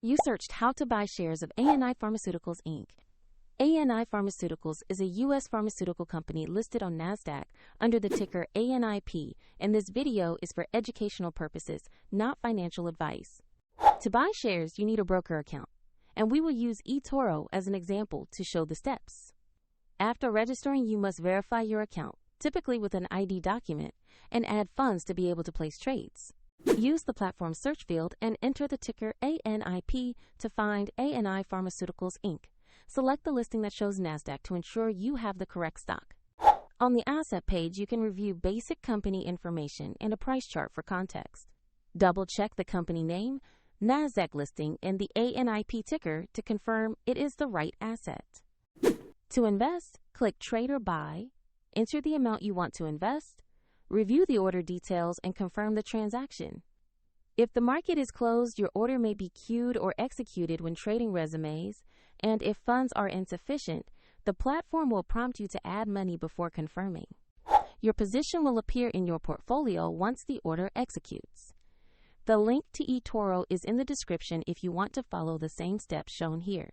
You searched how to buy shares of ANI Pharmaceuticals Inc. ANI Pharmaceuticals is a U.S. pharmaceutical company listed on NASDAQ under the ticker ANIP, and this video is for educational purposes, not financial advice. To buy shares, you need a broker account, and we will use eToro as an example to show the steps. After registering, you must verify your account, typically with an ID document, and add funds to be able to place trades. Use the platform search field and enter the ticker ANIP to find ANI Pharmaceuticals Inc. Select the listing that shows NASDAQ to ensure you have the correct stock. On the asset page, you can review basic company information and a price chart for context. Double-check the company name, NASDAQ listing, and the ANIP ticker to confirm it is the right asset. To invest, click Trade or Buy, enter the amount you want to invest, review the order details, and confirm the transaction. If the market is closed, your order may be queued or executed when trading resumes, and if funds are insufficient, the platform will prompt you to add money before confirming. Your position will appear in your portfolio once the order executes. The link to eToro is in the description if you want to follow the same steps shown here.